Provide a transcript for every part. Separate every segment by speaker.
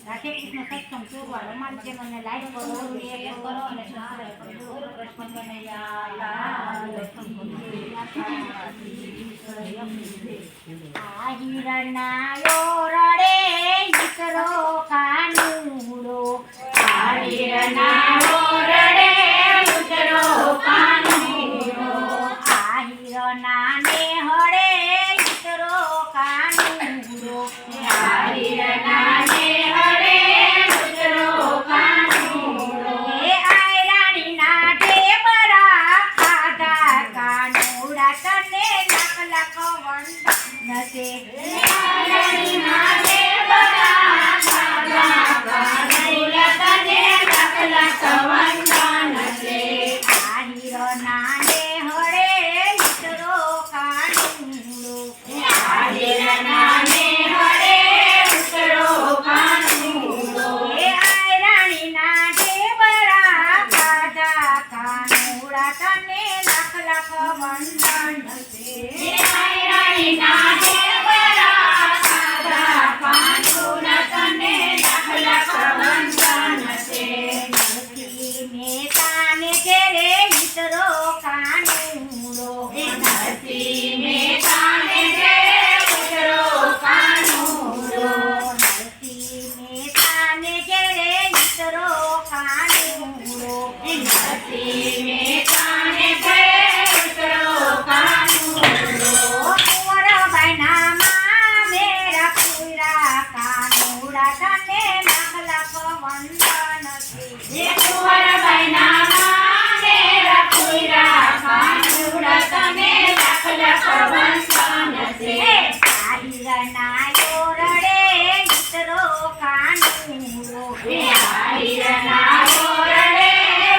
Speaker 1: રાધે કૃષ્ણ સત્સંગ જોવા અમારી ચેનલને લાઈક કરો શેર કરો અને સબસ્ક્રાઇબ કરો. કૃષ્ણ કનૈયા લાલ આ હિરણાયો રડે દીકરો કાનુડો આ હિરણાયો રડે દીકરો કાનુડો આ હિરણાને હળે દીકરો કાનુડો આ હિરણાને હળે દીકરો કાનુડો એ આયરાણીના ઢેબરા ખાધા કાનુડા તને લાખ લાખ વંદન છે આયરાણીના ઢેબરા ખાધા કાનુડા તને લાખ લાખ વંદન છે આ હિરણાને હળે દીકરો કાનુડો આ હિરણાને હળે દીકરો કાનુડો એ આયરાણીના ઢેબરા ખાધા કાનુડા તને લાખ લાખ વંદન છે આયરાણીના ઢેબરા ખાધા કાનુડા તને લાખ લાખ વંદન છે નરસિંહ મહેતાને ઘેરે દીકરો કાનુડો નરસિંહ મહેતાને ઘેરે દીકરો કાનુડો નરસિંહ મહેતાને ઘેરે દીકરો કાનુડો નરસિંહ મહેતાને ઘેરે દીકરો કાનુડો કુંવરબાઈના મામેરા પૂરા કાનુડા તને લાખ લાખ વંદન છે કુંવરબાઈના મામેરા પૂરા કાનુડા તને લાખ લાખ વંદન છે આ હિરણાયો રડે દીકરો કાનુડો આ હિરણાયો રડે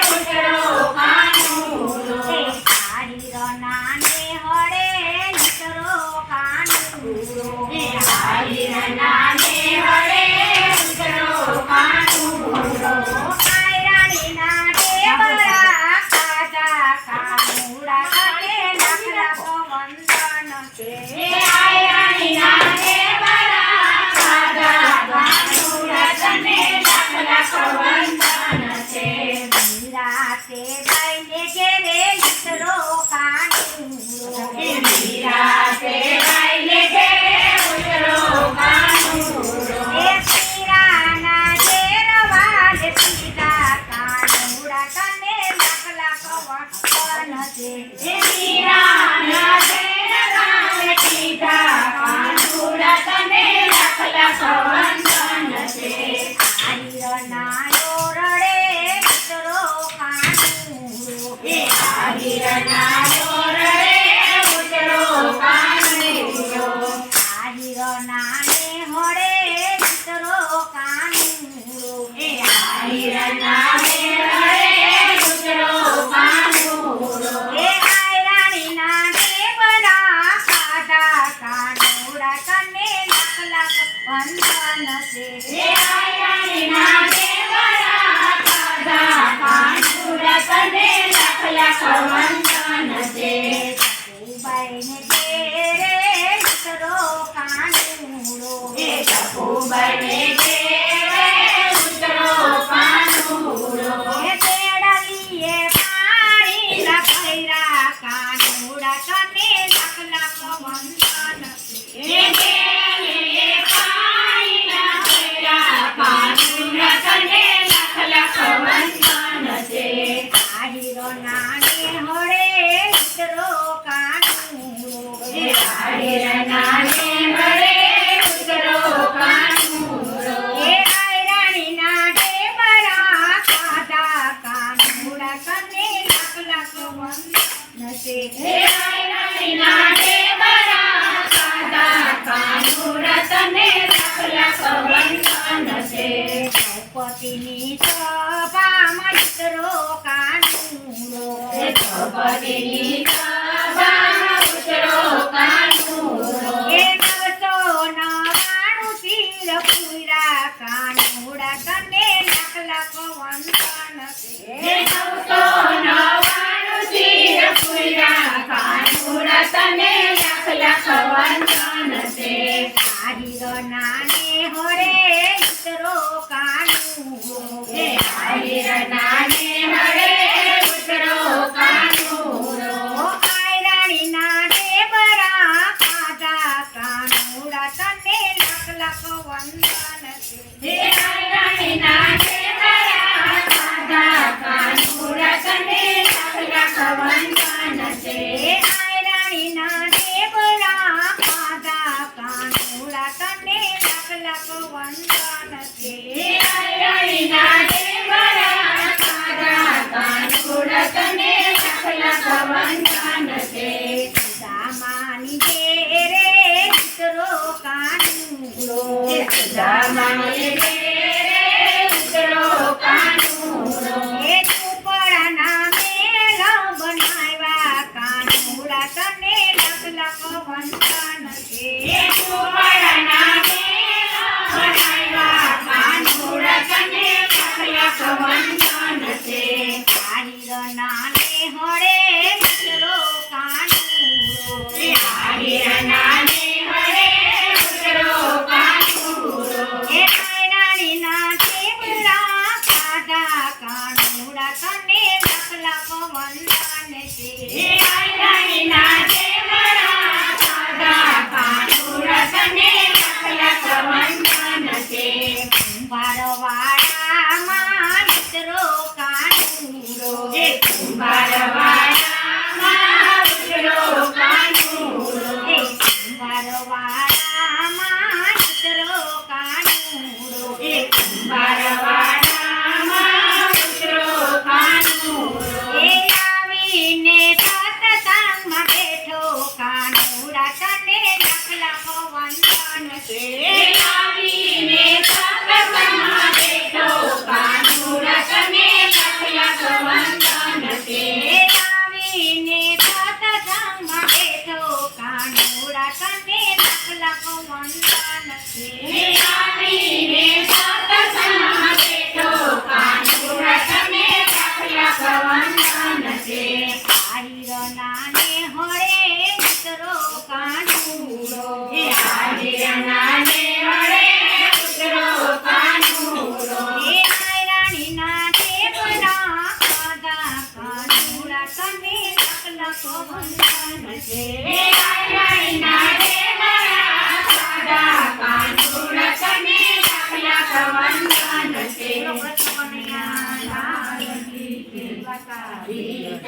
Speaker 1: દીકરો કાનુડો આ હિરણાને હળે દીકરો કાનુડો આ હિરણાને હળે દીકરો કાનુડો આયરાણીના ઢેબરા ખાધા કાનુડા તને લાખ લાખ વંદન છે આયરાણીના ઢેબરા ખાધા કાનુડા તને લાખ લાખ વંદન છે મીરાતે બાઈને ઘેરે દીકરો કાનુડો મીરાતે બાઈને ઘેરે દીકરો કાનુડો એ પીરાના ઘેર વાલે પીરા કાનુડા તને લાખ લાખ વંદન છે એ પીરાના ઘેર વાલે પીરા કાનુડા તને લાખ લાખ વંદન છે આ હિરણાયો રડે દીકરો કાનુડો આ હિરણાયો રડે દીકરો કાનુડો આ હિરણાને હળે દીકરો કાનુડો આ હિરણાને હળે દીકરો કાનુડો એ આયરાણીના ઢેબરા ખાધા કાનુડા તને લાખ લાખ વંદન છે આયરાણીના ઢેબરા ખાધા કાનુડા તને લાખ લાખ વંદન છે ટપુબાઈને ઘેરે દીકરો કાનુડો ટપુબાઈને ઘેરે દીકરો કાનુડો એ તેડલીએ પાણીના ભૈરા કાનુડા તને લાખ લાખ વંદન છે તેડલીએ પાણીના ભૈરા કાનુડા તને લાખ લાખ વંદન છે આ હિરણાને હળે દીકરો કાનુડો આ હિરણાને હળે દીકરો કાનુડો એ આયરાણીના ઢેબરા ખાધા કાનુડા તને લાખ લાખ વંદન છે આયરાણીના ઢેબરા ખાધા કાનુડા તને લાખ લાખ વંદન છે દ્રૌપદીની સભામાં દીકરો કાનુડો દ્રૌપદીની સભામાં દીકરો કાનુડો એ 999 તીર પૂરા કાનુડા તને લાખ લાખ વંદન છે 999 તીર પૂરા કાનુડા તને લાખ લખવંતન છે આહિરના ને હરે ઉતરો કાનું હે આહિરના ને હરે ઉતરો કાનું આયરાણીના ઢેબરા ખાધા કાનુડા તને લખ લખ વંદન છે હે આયરાણીના ઢેબરા ખાધા કાનુડા તને લખ લખ વંદન છે આયરાણીના ઢેબરા ખાધા કાનુડા તને લખ લખ વંદન છે આયરાણીના ઢેબરા ખાધા કાનુડા તને લખ લખ વંદન છે દામાની ઘેરે ઉતરો કાનુડો દામાની ઘેરે ઉતરો કાનુડો એ ઝૂંપડાના મેલ બનાવ્યા કાનુડા તને લખ લખ વંદન છે એ ઝૂંપડાના મેલ બનાવ્યા કાનુડા તને લખ લખ વંદન છે આહિરના ને હરે ઉતરો કાનુડો એ આહિરના ને હરે ઉતરો કાનુડો એ આયરાણીના ઢેબરા ખાધા કાનુડા તને લખ લખ વંદન છે એ આયરાણીના ઢેબરા ખાધા કાનુડા તને લખ લખ વંદન છે કુંભારવાડામાં ઉતરો કાનુડો એ કુંભારવાડામાં ઉતરો કાનુડો એ કુંભારવાડામાં ઉતરો કાનુડો એ કુંભારવાડામાં ઉતરો કાનુડો એ આવીને સત્સંગમાં બેઠો કાનુડા તને લખ લખ વંદન છે એ આવીને સત્સંગમાં બેઠો કાનુડા તને લખ લખ વંદન છે એ આવીને સત્સંગમાં બેઠો કાનુડા તને લખ લખ વંદન છે એ આવીને સત્સંગમાં બેઠો કાનુડા તને લખ લખ વંદન છે આહિરના ને હરે ઉતરો કાનુડો એ આહિરના ને હરે ઉતરો કાનુડો એ આયરાણીના ઢેબરા ખાધા કાનુડા તને લખ લખ વંદન છે એ